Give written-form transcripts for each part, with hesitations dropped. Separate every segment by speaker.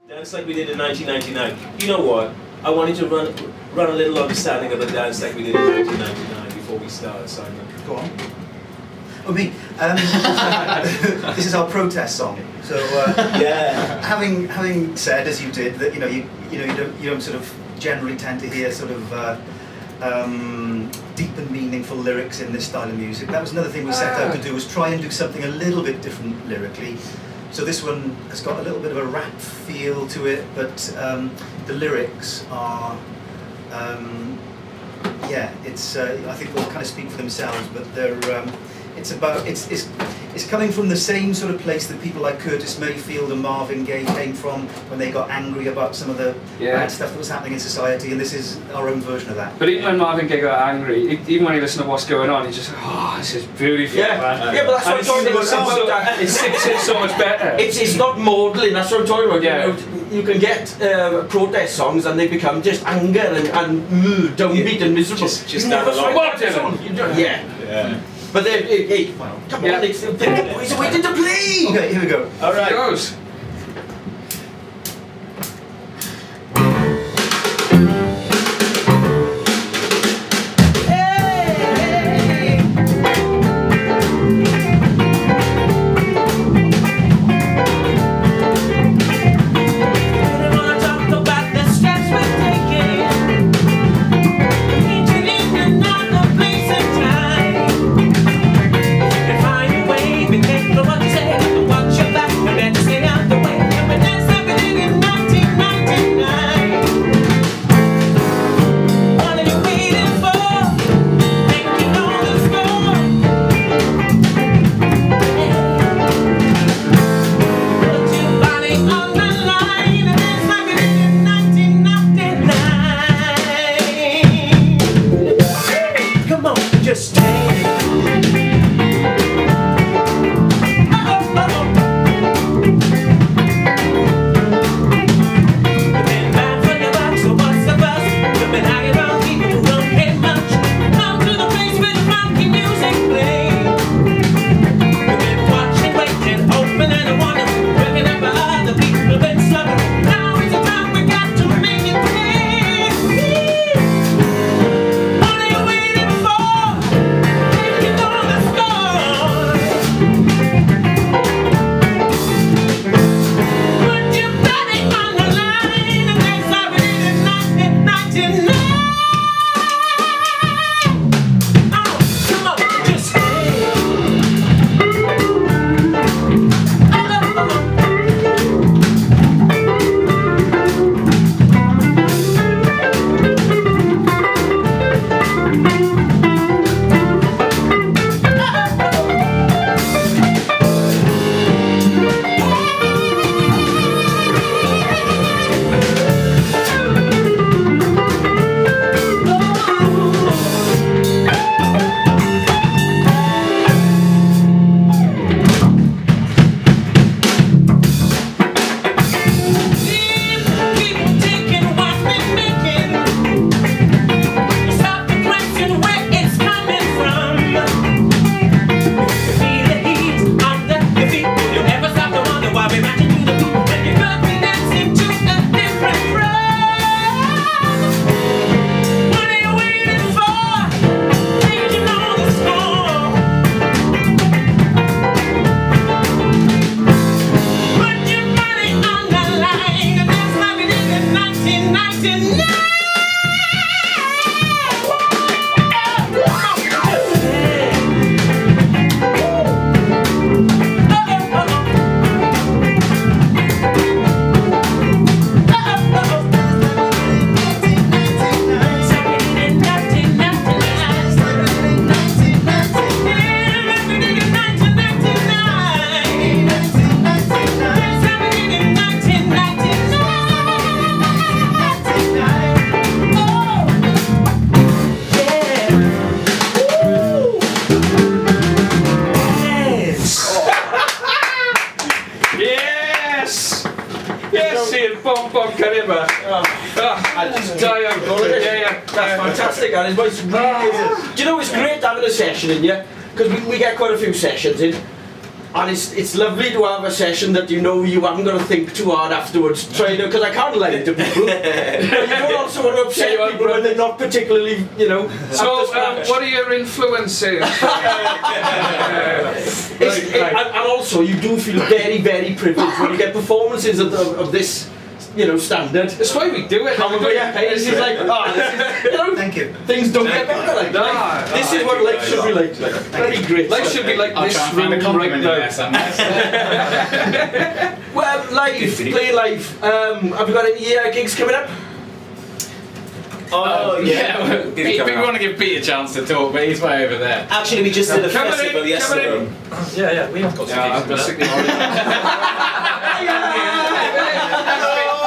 Speaker 1: Dance like we did in 1999. You know what? I wanted to run a little understanding of the dance like we did in 1999 before we start, Simon.
Speaker 2: Go on. Oh, me. This is our protest song. So
Speaker 1: yeah.
Speaker 2: Having said, as you did, that you don't sort of generally tend to hear sort of deep and meaningful lyrics in this style of music. That was another thing we set out to do, was try and do something a little bit different lyrically. So this one has got a little bit of a rap feel to it, but the lyrics are, yeah, it's I think they'll kind of speak for themselves, but they're it's coming from the same sort of place that people like Curtis Mayfield and Marvin Gaye came from when they got angry about some of the bad stuff that was happening in society, and this is our own version of that.
Speaker 3: But even when Marvin Gaye got angry, even when he listened to what's going on, he just, oh, this is beautiful, man.
Speaker 4: Yeah, but that's what I'm talking about.
Speaker 3: It sinks in so much better.
Speaker 4: It's not maudlin, that's what I'm talking about.
Speaker 3: Yeah.
Speaker 4: You can get protest songs and they become just anger and downbeat and miserable.
Speaker 1: Just never
Speaker 4: Yeah. But then, hey, well, come on, the boys are waiting to play!
Speaker 2: Okay, here we go.
Speaker 1: Alright.
Speaker 3: Here goes.
Speaker 4: I just die on it. Yeah. That's fantastic, and his voice really is. Do you know it's great having a session in here? Because we get quite a few sessions in. And it's lovely to have a session that you know you haven't got to think too hard afterwards, trying to, because I can't lie to people. But you don't also want to upset people when they're not particularly, you know.
Speaker 3: So, what are your influences?
Speaker 4: And also, you do feel very, very privileged when you get performances of this, you know, standard.
Speaker 3: That's why we do it.
Speaker 4: This is like, this is, you know,
Speaker 2: Thank you.
Speaker 4: things don't get better like that. This is what life should be like. Very great.
Speaker 3: Life should be like
Speaker 5: I'll
Speaker 3: this
Speaker 5: try and find a
Speaker 3: room
Speaker 5: compliment
Speaker 3: right
Speaker 5: in
Speaker 3: now.
Speaker 5: there somewhere.
Speaker 4: Well, live, play live. Have you got any gigs coming up?
Speaker 1: Oh, yeah.
Speaker 5: We want to give Pete a chance to talk, but he's way over there.
Speaker 1: Actually, we just did a
Speaker 3: Coming
Speaker 1: festival
Speaker 3: in,
Speaker 1: yesterday.
Speaker 6: Yeah, we have got some
Speaker 3: I've got sick of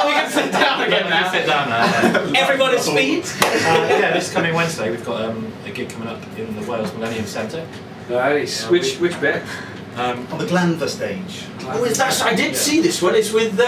Speaker 5: You can sit down again now.
Speaker 6: Sit down now.
Speaker 1: Everyone is speed.
Speaker 6: Yeah, this coming Wednesday we've got a gig coming up in the Wales Millennium Centre.
Speaker 3: Nice. Which bit?
Speaker 2: On the Glanver stage.
Speaker 4: Oh, is that? I did see this one. It's with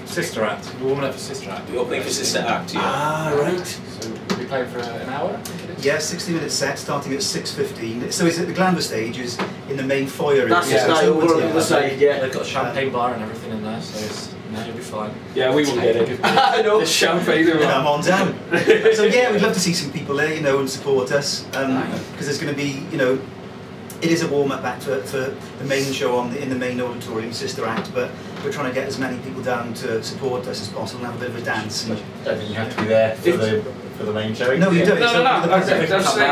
Speaker 6: Sister Act. We're warming up for Sister Act.
Speaker 1: We're opening for Sister Act, yeah.
Speaker 4: Ah, right.
Speaker 6: So we'll be playing for an hour, I think it is.
Speaker 2: Yeah, 60-minute set starting at 6:15. So is it the Glanver stage is in the main foyer?
Speaker 4: That's
Speaker 2: area.
Speaker 4: the
Speaker 2: So
Speaker 4: guy
Speaker 2: it's
Speaker 4: over
Speaker 2: open to
Speaker 4: on the
Speaker 2: the
Speaker 4: other side, yeah.
Speaker 6: They've got a champagne bar and everything in there, so it's, you'll be fine.
Speaker 3: Yeah, we won't get it.
Speaker 4: I know.
Speaker 3: The champagne.
Speaker 2: I'm on down. So yeah, we'd love to see some people there, you know, and support us, because there's going to be, you know, it is a warm-up act for the main show in the main auditorium, Sister Act, but we're trying to get as many people down to support us as possible and have a bit of a dance. And
Speaker 7: Don't think you have to be there for the main show.
Speaker 2: no, you don't.
Speaker 3: No.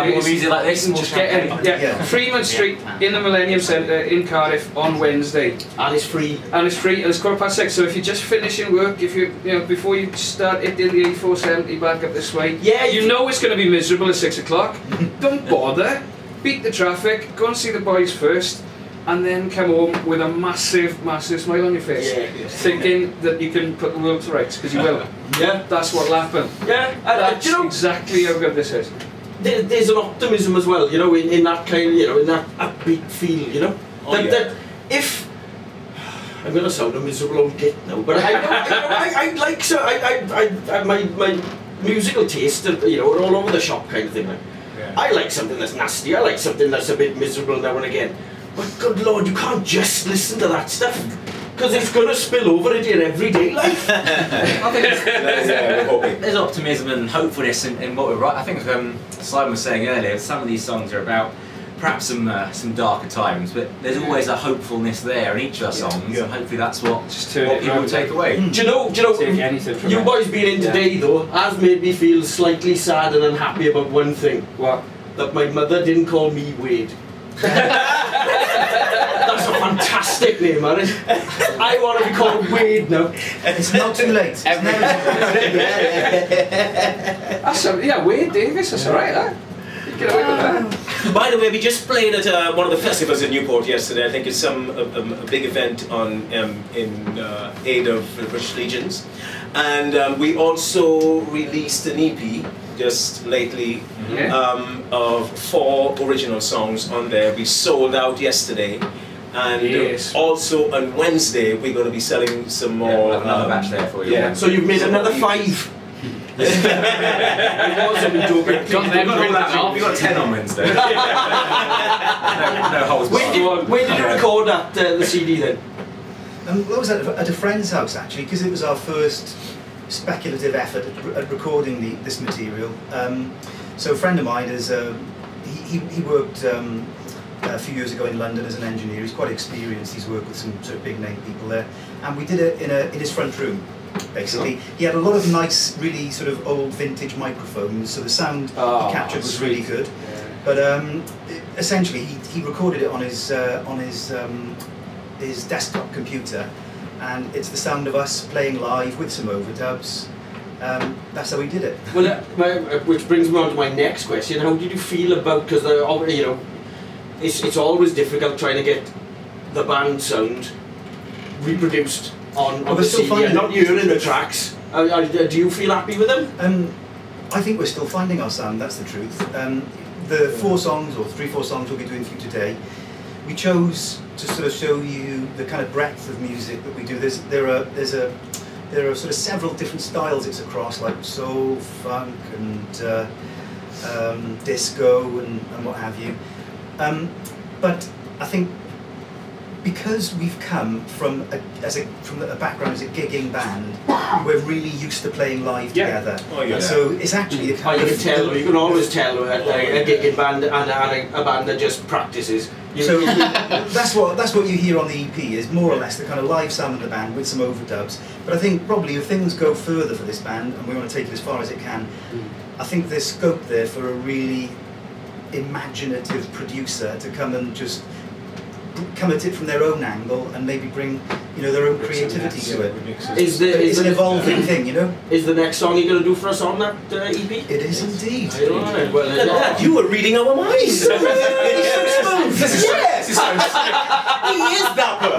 Speaker 7: More music like this and more
Speaker 3: Just get in.
Speaker 7: champagne.
Speaker 3: Yeah. Freeman Street in the Millennium Centre in Cardiff on Wednesday.
Speaker 4: And it's free.
Speaker 3: And it's free, and it's 6:15. So if you're just finishing work, if you before you start hitting the A470 back up this way,
Speaker 4: Yeah,
Speaker 3: you know it's going to be miserable at 6 o'clock. Don't bother. Beat the traffic. Go and see the boys first, and then come home with a massive, massive smile on your face, thinking that you can put the world to rights, because you will.
Speaker 4: Yeah.
Speaker 3: That's what'll happen.
Speaker 4: Yeah.
Speaker 3: That's
Speaker 4: Do you know,
Speaker 3: exactly how good this is.
Speaker 4: there's an optimism as well, you know, in that kind of, you know, in that upbeat feel, you know. That if I'm gonna sound a miserable old git now, but I like so my musical taste, you know, are all over the shop kind of thing. Like, I like something that's nasty. I like something that's a bit miserable now and again. But good Lord, you can't just listen to that stuff, because it's going to spill over into your everyday life.
Speaker 7: I think there's optimism and hopefulness in what we're right. I think Simon was saying earlier, some of these songs are about perhaps some darker times, but there's always a hopefulness there in each of our songs, and hopefully that's what people will take away.
Speaker 4: Do you know,
Speaker 3: Take anything from
Speaker 4: you
Speaker 3: it.
Speaker 4: boys being in today though has made me feel slightly sad and unhappy about one thing.
Speaker 3: What?
Speaker 4: That my mother didn't call me Wade. That's a fantastic name, man. I want to be called Wade now.
Speaker 2: it's not too late. It's never too late.
Speaker 3: Wade Davis, that's alright, huh? You get away with that.
Speaker 1: By the way, we just played at one of the festivals in Newport yesterday. I think it's a big event in aid of the British Legions, and we also released an EP just lately of 4 original songs on there. We sold out yesterday, and also on Wednesday we're going to be selling some more.
Speaker 7: Another batch there for you.
Speaker 1: Yeah.
Speaker 4: So you've made another 5. It wasn't a joke.
Speaker 7: We got 10 on Wednesday. no holes.
Speaker 4: Where did you record at the CD then?
Speaker 2: That was at a friend's house actually, because it was our first speculative effort at recording this material. So a friend of mine is he worked a few years ago in London as an engineer. He's quite experienced. He's worked with some sort of big name people there, and we did it in his front room. Basically, he had a lot of nice, really sort of old vintage microphones, so the sound he captured was really good. But essentially, he recorded it on his desktop computer, and it's the sound of us playing live with some overdubs. That's how we did it.
Speaker 4: Well, which brings me on to my next question. How did you feel about, because you know, it's always difficult trying to get the band sound reproduced on the CD, not hearing the tracks. Do you feel happy with them?
Speaker 2: I think we're still finding our sound, that's the truth. The 4 songs, or 3-4 songs we'll be doing for you today, we chose to sort of show you the kind of breadth of music that we do. There are sort of several different styles it's across, like soul, funk, and disco, and what have you. But I think because we've come from a background as a gigging band, we're really used to playing live together.
Speaker 1: Oh, yeah.
Speaker 2: And so it's actually a kind
Speaker 4: You
Speaker 2: of
Speaker 4: can tell, you can always tell a gigging band and a band that just practices.
Speaker 2: So that's what you hear on the EP is more or less the kind of live sound of the band with some overdubs. But I think probably if things go further for this band and we want to take it as far as it can, I think there's scope there for a really imaginative producer to come and just come at it from their own angle and maybe bring their own creativity to it. It's an evolving thing, you know.
Speaker 4: Is the next song you're going to do for us on that EP?
Speaker 2: It is indeed.
Speaker 4: Right, well,
Speaker 1: Dad, you were reading our minds. He's so smooth. Yes. He is Dapper.